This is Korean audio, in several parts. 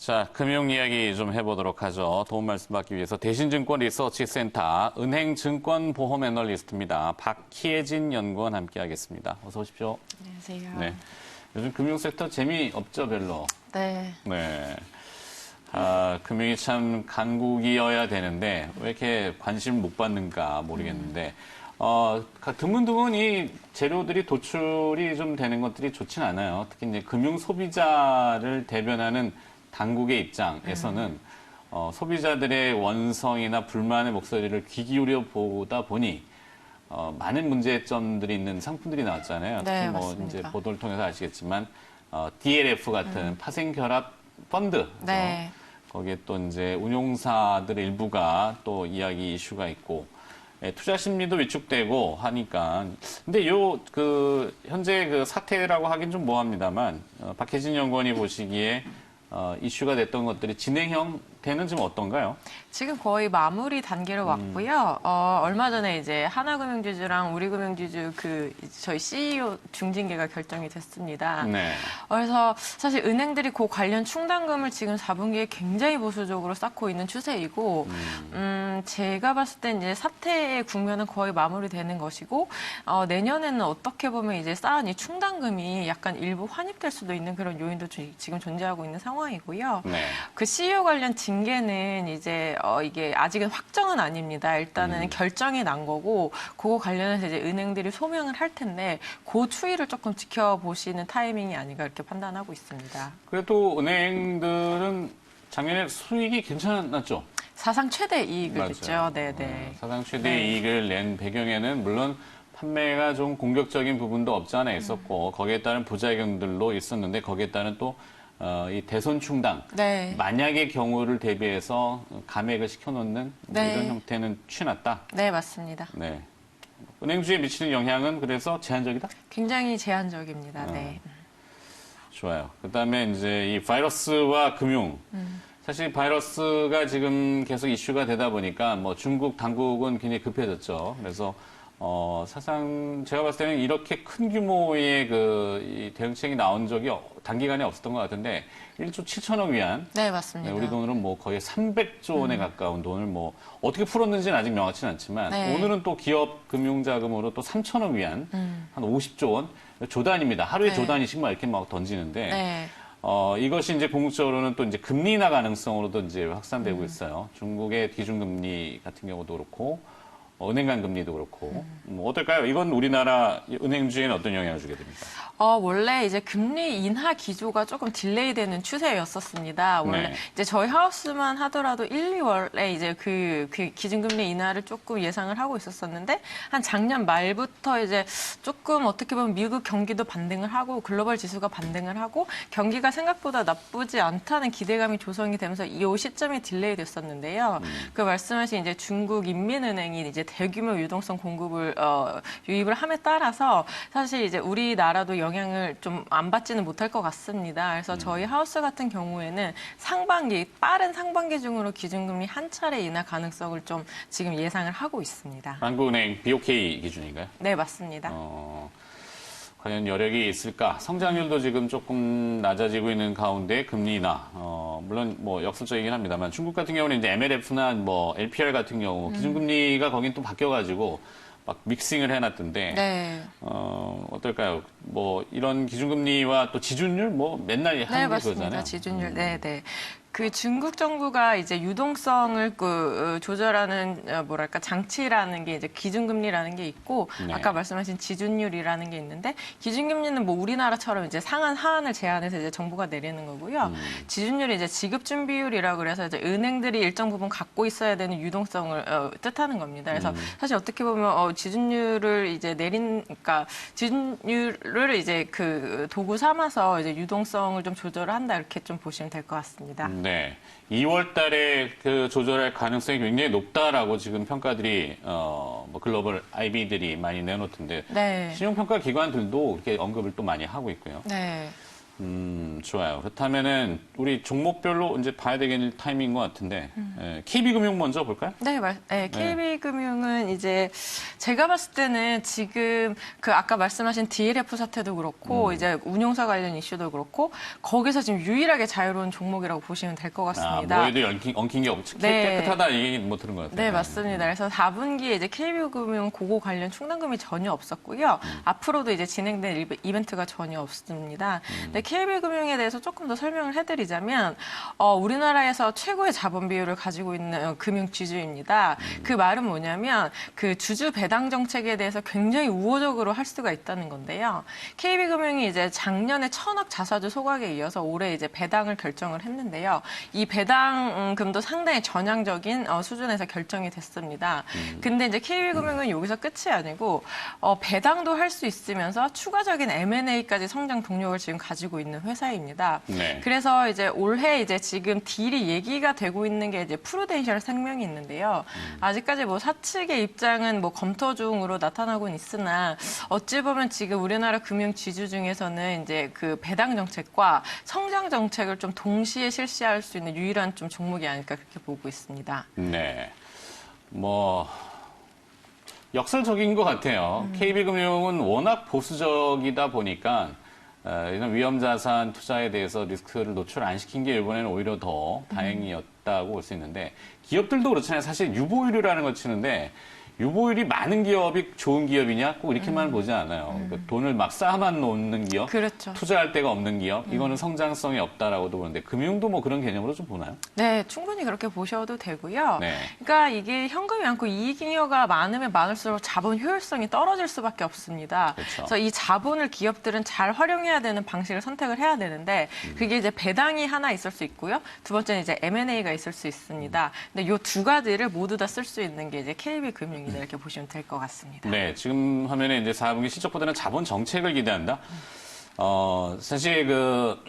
자, 금융 이야기 좀 해보도록 하죠. 도움 말씀 받기 위해서 대신증권 리서치센터 은행증권보험 애널리스트입니다. 박희애진 연구원 함께하겠습니다. 어서 오십시오. 안녕하세요. 네. 요즘 금융 섹터 재미없죠, 별로? 네. 네. 금융이 참 강국이어야 되는데 왜 이렇게 관심 못 받는가 모르겠는데 드문드문 이 재료들이 도출이 좀 되는 것들이 좋진 않아요. 특히 이제 금융 소비자를 대변하는 당국의 입장에서는 소비자들의 원성이나 불만의 목소리를 귀 기울여 보다 보니 많은 문제점들이 있는 상품들이 나왔잖아요. 네, 특히 뭐 맞습니다. 이제 보도를 통해서 아시겠지만 DLF 같은 파생결합 펀드. 네. 거기에 또 이제 운용사들의 일부가 또 이야기 이슈가 있고 투자 심리도 위축되고 하니까 근데 현재 그 사태라고 하긴 좀 뭐합니다만 박혜진 연구원이 보시기에 이슈가 됐던 것들이 진행 형태는 좀 어떤가요? 지금 거의 마무리 단계로 왔고요. 얼마 전에 이제 하나금융지주랑 우리금융지주 저희 CEO 중징계가 결정이 됐습니다. 네. 그래서 사실 은행들이 그 관련 충당금을 지금 4분기에 굉장히 보수적으로 쌓고 있는 추세이고, 제가 봤을 때 이제 사태의 국면은 거의 마무리되는 것이고, 내년에는 어떻게 보면 이제 쌓은 이 충당금이 약간 일부 환입될 수도 있는 그런 요인도 지금 존재하고 있는 상황이고요. 네. 그 CEO 관련 징계는 이제 이게 아직은 확정은 아닙니다. 일단은 결정이 난 거고 그거 관련해서 이제 은행들이 소명을 할 텐데 그 추이를 조금 지켜보시는 타이밍이 아닌가 이렇게 판단하고 있습니다. 그래도 은행들은 작년에 수익이 괜찮았죠? 사상 최대 이익을 맞아요. 냈죠. 네네. 사상 최대 네. 이익을 낸 배경에는 물론 판매가 좀 공격적인 부분도 없지 않아 있었고 거기에 따른 부작용들도 있었는데 거기에 따른 또 이 대손 충당, 네. 만약의 경우를 대비해서 감액을 시켜놓는 네. 이런 형태는 취났다. 네, 맞습니다. 네. 은행주에 미치는 영향은 그래서 제한적이다? 굉장히 제한적입니다. 네. 좋아요. 그다음에 이제 이 바이러스와 금융. 사실 바이러스가 지금 계속 이슈가 되다 보니까 뭐 중국 당국은 굉장히 급해졌죠. 그래서 사상 제가 봤을 때는 이렇게 큰 규모의 이 대응책이 나온 적이 단기간에 없었던 것 같은데 1조 7천억 위안. 네, 맞습니다. 우리 돈으로 뭐 거의 300조 원에 가까운 돈을 뭐 어떻게 풀었는지는 아직 명확치는 않지만 네. 오늘은 또 기업 금융자금으로 또 3천억 위안 한 50조 원 조단입니다. 하루에 네. 조단위씩 막 이렇게 막 던지는데 네. 이것이 이제 궁극적으로는 또 이제 금리 인하 가능성으로도 이제 확산되고 있어요. 중국의 기준금리 같은 경우도 그렇고 은행 간 금리도 그렇고 뭐 어떨까요? 이건 우리나라 은행주에는 어떤 영향을 주게 됩니까? 원래 이제 금리 인하 기조가 조금 딜레이되는 추세였었습니다. 원래 네. 이제 저희 하우스만 하더라도 1, 2월에 이제 그 기준금리 인하를 조금 예상을 하고 있었었는데 한 작년 말부터 이제 조금 어떻게 보면 미국 경기도 반등을 하고 글로벌 지수가 반등을 하고 경기가 생각보다 나쁘지 않다는 기대감이 조성이 되면서 이 시점이 딜레이 됐었는데요. 그 말씀하신 이제 중국 인민은행이 이제 대규모 유동성 공급을 유입을 함에 따라서 사실 이제 우리나라도 영향을 좀 안 받지는 못할 것 같습니다. 그래서 저희 하우스 같은 경우에는 빠른 상반기 중으로 기준금리 한 차례 인하 가능성을 좀 지금 예상을 하고 있습니다. 한국은행 BOK 기준인가요? 네, 맞습니다. 과연 여력이 있을까? 성장률도 지금 조금 낮아지고 있는 가운데 금리 인하. 물론 뭐 역설적이긴 합니다만 중국 같은 경우는 이제 MLF나 뭐 LPR 같은 경우 기준금리가 거긴 또 바뀌어가지고 막 믹싱을 해놨던데. 네. 어떨까요? 뭐 이런 기준금리와 또 지준율 뭐 맨날 네, 하는 게 맞습니다. 그거잖아요. 지준율. 네, 네. 그 중국 정부가 이제 유동성을 조절하는 뭐랄까 장치라는 게 이제 기준금리라는 게 있고 네. 아까 말씀하신 지준율이라는 게 있는데 기준금리는 뭐 우리나라처럼 이제 상한 하한을 제한해서 이제 정부가 내리는 거고요. 지준율이 이제 지급준비율이라고 그래서 이제 은행들이 일정 부분 갖고 있어야 되는 유동성을 뜻하는 겁니다. 그래서 사실 어떻게 보면 지준율을 이제 그러니까 지준율을 이제 그 도구 삼아서 이제 유동성을 좀 조절을 한다 이렇게 좀 보시면 될 것 같습니다. 네. 2월 달에 그 조절할 가능성이 굉장히 높다라고 지금 평가들이, 뭐 글로벌 IB들이 많이 내놓던데. 네. 신용평가 기관들도 이렇게 언급을 또 많이 하고 있고요. 네. 좋아요. 그렇다면은 우리 종목별로 이제 봐야 되겠는 타이밍인 것 같은데 KB금융 먼저 볼까요? 네, KB금융은 이제 제가 봤을 때는 지금 그 아까 말씀하신 DLF 사태도 그렇고 이제 운용사 관련 이슈도 그렇고 거기서 지금 유일하게 자유로운 종목이라고 보시면 될 것 같습니다. 뭐에도 엉킨 게 없지. 네. 깨끗하다 이 얘기 못 들은 것 같아요. 네, 맞습니다. 그래서 4분기에 이제 KB금융 고거 관련 충당금이 전혀 없었고요. 앞으로도 이제 진행된 이벤트가 전혀 없습니다. 근데 KB금융에 대해서 조금 더 설명을 해드리자면 우리나라에서 최고의 자본 비율을 가지고 있는 금융 지주입니다. 그 말은 뭐냐면 그 주주 배당 정책에 대해서 굉장히 우호적으로 할 수가 있다는 건데요. KB금융이 이제 작년에 1,000억 자사주 소각에 이어서 올해 이제 배당을 결정을 했는데요. 이 배당금도 상당히 전향적인 수준에서 결정이 됐습니다. 근데 이제 KB금융은 여기서 끝이 아니고 배당도 할 수 있으면서 추가적인 M&A까지 성장 동력을 지금 가지고 있는 회사입니다. 네. 그래서 이제 올해 이제 지금 딜이 얘기가 되고 있는 게 이제 프루덴셜 생명이 있는데요. 아직까지 뭐 사측의 입장은 뭐 검토 중으로 나타나고는 있으나 어찌 보면 지금 우리나라 금융 지주 중에서는 이제 그 배당 정책과 성장 정책을 좀 동시에 실시할 수 있는 유일한 좀 종목이 아닐까 그렇게 보고 있습니다. 네. 뭐 역설적인 것 같아요. KB금융은 워낙 보수적이다 보니까 이런 위험자산 투자에 대해서 리스크를 노출 안 시킨 게 이번에는 오히려 더 다행이었다고 볼 수 있는데 기업들도 그렇잖아요. 사실 유보율이라는 걸 치는데 유보율이 많은 기업이 좋은 기업이냐 꼭 이렇게만 보지 않아요. 그러니까 돈을 막 쌓아만 놓는 기업, 그렇죠. 투자할 데가 없는 기업, 이거는 성장성이 없다라고도 보는데 금융도 뭐 그런 개념으로 좀 보나요? 네, 충분히 그렇게 보셔도 되고요. 네. 그러니까 이게 현금이 많고 이익잉여가 많으면 많을수록 자본 효율성이 떨어질 수밖에 없습니다. 그렇죠. 그래서 이 자본을 기업들은 잘 활용해야 되는 방식을 선택을 해야 되는데 그게 이제 배당이 하나 있을 수 있고요. 두 번째는 이제 M&A가 있을 수 있습니다. 근데 이 두 가지를 모두 다 쓸 수 있는 게 이제 KB금융이다 이렇게 보시면 될 것 같습니다. 네, 지금 화면에 이제 4분기 실적보다는 자본 정책을 기대한다. 사실 그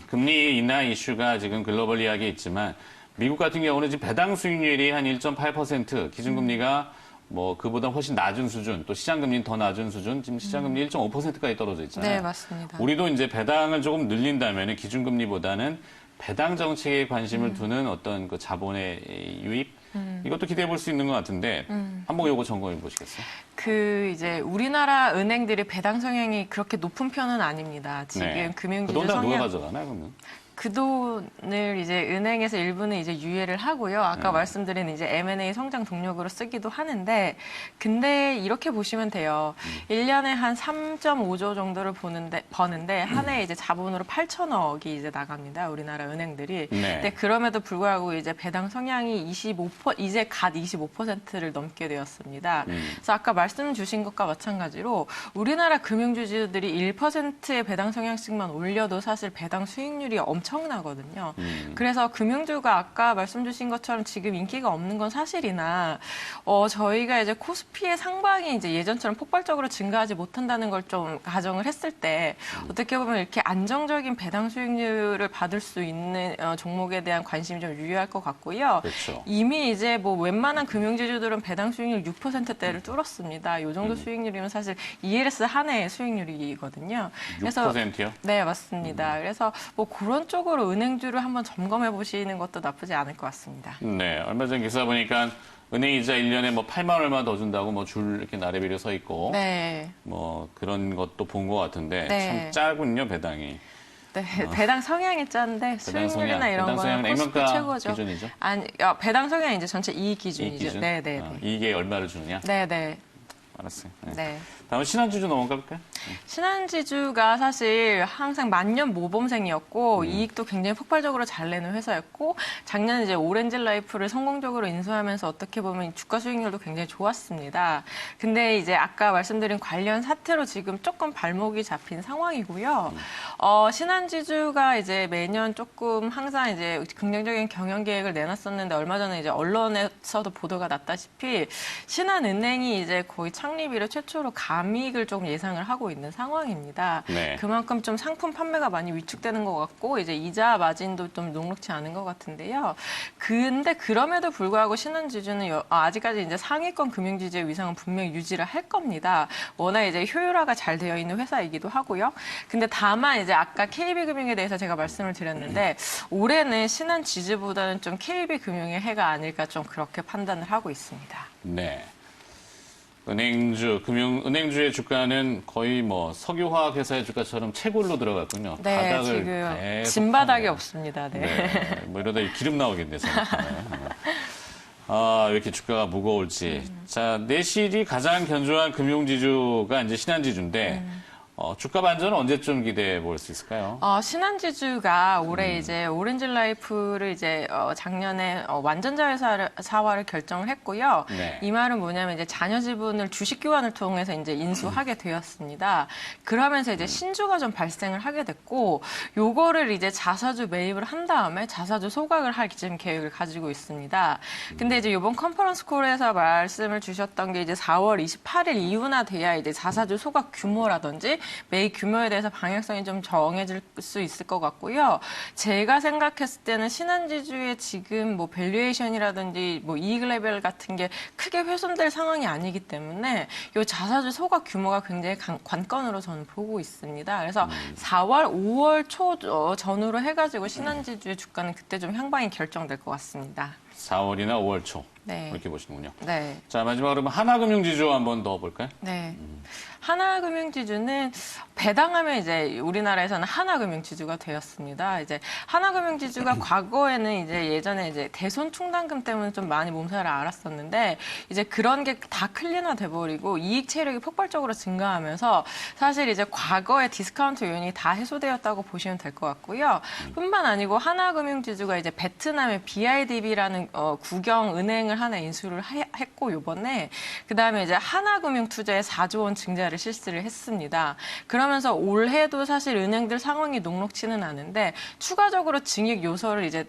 금리 인하 이슈가 지금 글로벌 이야기에 있지만 미국 같은 경우는 지금 배당 수익률이 한 1.8%, 기준금리가 뭐 그보다 훨씬 낮은 수준, 또 시장금리는 더 낮은 수준, 지금 시장금리 1.5%까지 떨어져 있잖아요. 네, 맞습니다. 우리도 이제 배당을 조금 늘린다면 기준금리보다는 배당 정책에 관심을 두는 어떤 그 자본의 유입, 이것도 기대해 볼 수 있는 것 같은데 한번 요거 점검해 보시겠어요? 그 이제 우리나라 은행들이 배당 성향이 그렇게 높은 편은 아닙니다. 지금 금융지주 그 돈 다 누가 성향 가져가나요, 그러면? 그 돈을 이제 은행에서 일부는 이제 유예를 하고요. 아까 말씀드린 이제 M&A 성장 동력으로 쓰기도 하는데, 근데 이렇게 보시면 돼요. 1년에 한 3.5조 정도를 버는데, 한 해에 이제 자본으로 8천억이 이제 나갑니다. 우리나라 은행들이. 네. 근데 그럼에도 불구하고 이제 배당 성향이 이제 갓 25%를 넘게 되었습니다. 그래서 아까 말씀 주신 것과 마찬가지로 우리나라 금융주주들이 1%의 배당 성향씩만 올려도 사실 배당 수익률이 엄청나거든요. 그래서 금융주가 아까 말씀 주신 것처럼 지금 인기가 없는 건 사실이나 저희가 이제 코스피의 상방이 이제 예전처럼 폭발적으로 증가하지 못한다는 걸 좀 가정을 했을 때 어떻게 보면 이렇게 안정적인 배당 수익률을 받을 수 있는 종목에 대한 관심이 좀 유의할 것 같고요. 그렇죠. 이미 이제 뭐 웬만한 금융지주들은 배당 수익률 6%대를 뚫었습니다. 이 정도 수익률이면 사실 ELS 한 해의 수익률이거든요. 그래서 6%요? 네, 맞습니다. 그래서 뭐 그런 쪽으로 은행주를 한번 점검해 보시는 것도 나쁘지 않을 것 같습니다. 네, 얼마 전 기사 보니까 은행 이자 1년에 뭐 8만 얼마 더 준다고 뭐 줄 이렇게 나래비를 서 있고 네. 뭐 그런 것도 본 것 같은데 네. 참 짜군요, 배당이. 네, 배당 성향이 짠데 수익률이나 이런 배당 성향은 거는 코스피 액면가 최고죠. 기준이죠? 아니, 배당 성향이 이제 전체 이익 기준이죠. 이익 기준? 네, 네, 네. 이익에 얼마를 주느냐? 네, 네. 알았어요. 네. 네. 다음은 신한주주 넘어가 볼까요? 신한지주가 사실 항상 만년 모범생이었고 이익도 굉장히 폭발적으로 잘 내는 회사였고 작년에 이제 오렌지 라이프를 성공적으로 인수하면서 어떻게 보면 주가 수익률도 굉장히 좋았습니다. 근데 이제 아까 말씀드린 관련 사태로 지금 조금 발목이 잡힌 상황이고요. 신한지주가 이제 매년 조금 항상 이제 긍정적인 경영 계획을 내놨었는데 얼마 전에 이제 언론에서도 보도가 났다시피 신한은행이 이제 거의 창립 이래 최초로 감익을 조금 예상을 하고 있는 상황입니다. 네. 그만큼 좀 상품 판매가 많이 위축되는 것 같고 이제 이자 마진도 좀 녹록치 않은 것 같은데요. 근데 그럼에도 불구하고 신한지주는 아직까지 이제 상위권 금융지주의 위상은 분명히 유지를 할 겁니다. 워낙 이제 효율화가 잘 되어 있는 회사이기도 하고요. 근데 다만 이제 아까 KB금융에 대해서 제가 말씀을 드렸는데 올해는 신한지주보다는 좀 KB금융의 해가 아닐까 좀 그렇게 판단을 하고 있습니다. 네. 은행주의 주가는 거의 뭐 석유화학 회사의 주가처럼 채굴로 들어갔군요. 네, 바닥을 지금 계속 진바닥이 파네요. 없습니다. 네. 네. 뭐 이러다 기름 나오겠네, 생각하네. 아, 왜 이렇게 주가가 무거울지. 자, 내실이 가장 견조한 금융지주가 이제 신한지주인데, 주가 반전은 언제쯤 기대해 볼 수 있을까요? 신한지주가 올해 이제 오렌지라이프를 이제 작년에 완전자회사화를 결정을 했고요. 네. 이 말은 뭐냐면 이제 자녀 지분을 주식 교환을 통해서 이제 인수하게 되었습니다. 그러면서 이제 신주가 좀 발생을 하게 됐고, 요거를 이제 자사주 매입을 한 다음에 자사주 소각을 할 지금 계획을 가지고 있습니다. 근데 이제 이번 컨퍼런스 콜에서 말씀을 주셨던 게 이제 4월 28일 이후나 돼야 이제 자사주 소각 규모라든지 매입 규모에 대해서 방향성이 좀 정해질 수 있을 것 같고요. 제가 생각했을 때는 신한지주의 지금 뭐 밸류에이션이라든지 뭐 이익 레벨 같은 게 크게 훼손될 상황이 아니기 때문에 이 자사주 소각 규모가 굉장히 관건으로 저는 보고 있습니다. 그래서 4월, 5월 초 전후로 해가지고 신한지주의 주가는 그때 좀 향방이 결정될 것 같습니다. 4월이나 5월 초. 네. 그렇게 보시는군요. 네. 자, 마지막으로 하나금융지주 한번 더 볼까요? 네. 하나금융지주는 배당하면 이제 우리나라에서는 하나금융지주가 되었습니다. 이제 하나금융지주가 과거에는 이제 예전에 이제 대손 충당금 때문에 좀 많이 몸살을 앓았었는데 이제 그런 게 다 클린화 돼버리고 이익 체력이 폭발적으로 증가하면서 사실 이제 과거의 디스카운트 요인이 다 해소되었다고 보시면 될 것 같고요. 뿐만 아니고 하나금융지주가 이제 베트남의 BIDB라는 국영 은행을 하나 인수를 했고 요번에 그다음에 이제 하나금융투자에 4조 원 증자를 실시를 했습니다. 그러면서 올해도 사실 은행들 상황이 녹록치는 않은데 추가적으로 증액 요소를 이제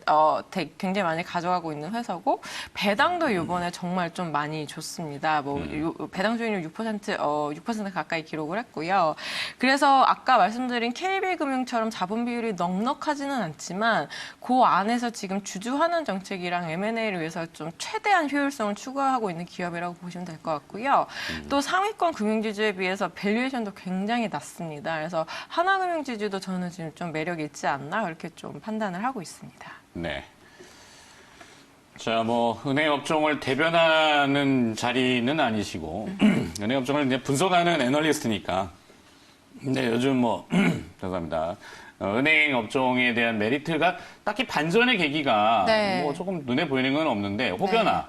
굉장히 많이 가져가고 있는 회사고 배당도 이번에 정말 좀 많이 줬습니다. 뭐 배당 수익률 6% 가까이 기록을 했고요. 그래서 아까 말씀드린 KB금융처럼 자본 비율이 넉넉하지는 않지만 그 안에서 지금 주주환원 정책이랑 M&A를 위해서 좀 최대한 효율성을 추구하고 있는 기업이라고 보시면 될 것 같고요. 또 상위권 금융지주에 비해서 밸류에이션도 굉장히 낮습니다. 그래서 하나금융지주도 저는 지금 좀 매력이 있지 않나 그렇게 좀 판단을 하고 있습니다. 네. 자, 뭐 은행 업종을 대변하는 자리는 아니시고 은행 업종을 이제 분석하는 애널리스트니까. 근데 요즘 뭐 죄송합니다. 은행 업종에 대한 메리트가 딱히 반전의 계기가 네. 뭐 조금 눈에 보이는 건 없는데 혹여나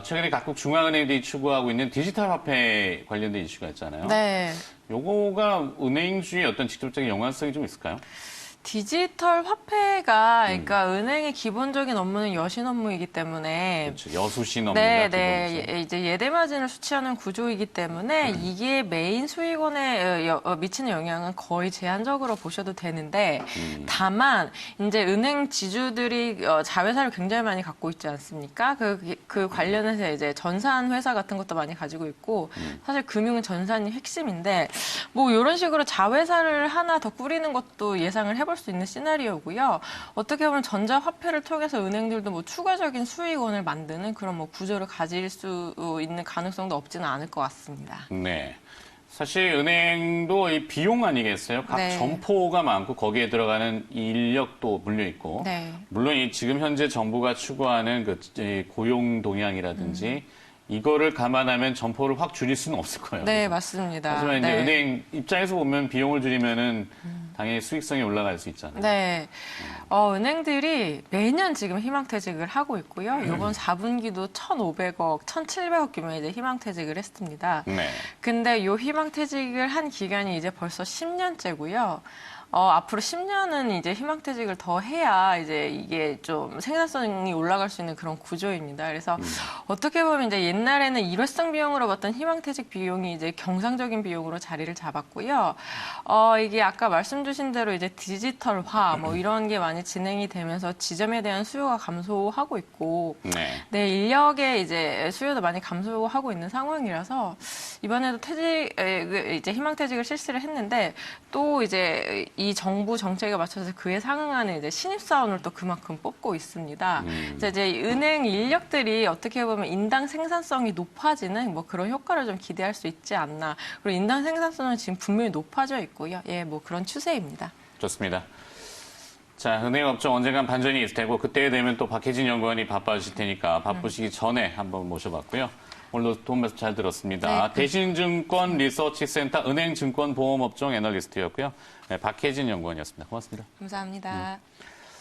최근에 각국 중앙은행들이 추구하고 있는 디지털 화폐 관련된 이슈가 있잖아요. 네. 요거가 은행주의 어떤 직접적인 연관성이 좀 있을까요? 디지털 화폐가 그러니까 은행의 기본적인 업무는 여신 업무이기 때문에 그렇죠. 여수신 업무가 네, 기본이죠. 이제 예대 마진을 수취하는 구조이기 때문에 이게 메인 수익원에 미치는 영향은 거의 제한적으로 보셔도 되는데 다만 이제 은행 지주들이 자회사를 굉장히 많이 갖고 있지 않습니까? 그 관련해서 이제 전산 회사 같은 것도 많이 가지고 있고 사실 금융은 전산이 핵심인데 뭐 이런 식으로 자회사를 하나 더 꾸리는 것도 예상을 해볼 수 있는 시나리오고요. 어떻게 보면 전자화폐를 통해서 은행들도 뭐 추가적인 수익원을 만드는 그런 뭐 구조를 가질 수 있는 가능성도 없지는 않을 것 같습니다. 네. 사실 은행도 이 비용 아니겠어요? 각 네. 점포가 많고 거기에 들어가는 인력도 물려 있고 네. 물론 이 지금 현재 정부가 추구하는 그 고용 동향이라든지 이거를 감안하면 점포를 확 줄일 수는 없을 거예요. 네, 그래서. 맞습니다. 하지만 이제 네. 은행 입장에서 보면 비용을 줄이면은 당연히 수익성이 올라갈 수 있잖아요. 네. 은행들이 매년 지금 희망퇴직을 하고 있고요. 이번 4분기도 1,500억, 1,700억 규모의 이제 희망퇴직을 했습니다. 네. 근데 이 희망퇴직을 한 기간이 이제 벌써 10년째고요. 앞으로 10년은 이제 희망퇴직을 더 해야 이제 이게 좀 생산성이 올라갈 수 있는 그런 구조입니다. 그래서 어떻게 보면 이제 옛날에는 일회성 비용으로 봤던 희망퇴직 비용이 이제 경상적인 비용으로 자리를 잡았고요. 이게 아까 말씀 주신 대로 이제 디지털화 뭐 이런 게 많이 진행이 되면서 지점에 대한 수요가 감소하고 있고, 네, 인력의 이제 수요도 많이 감소하고 있는 상황이라서 이번에도 이제 희망퇴직을 실시를 했는데 또 이제 이 정부 정책에 맞춰서 그에 상응하는 이제 신입사원을 또 그만큼 뽑고 있습니다. 이제 은행 인력들이 어떻게 보면 인당 생산성이 높아지는 뭐 그런 효과를 좀 기대할 수 있지 않나. 그리고 인당 생산성은 지금 분명히 높아져 있고요. 예, 뭐 그런 추세입니다. 좋습니다. 자, 은행업종 언젠간 반전이 있을 테고 그때 되면 또 박혜진 연구원이 바빠지실 테니까 바쁘시기 전에 한번 모셔봤고요. 오늘도 도움 말씀 잘 들었습니다. 네. 대신증권 리서치센터 은행증권보험업종 애널리스트였고요. 네, 박혜진 연구원이었습니다. 고맙습니다. 감사합니다.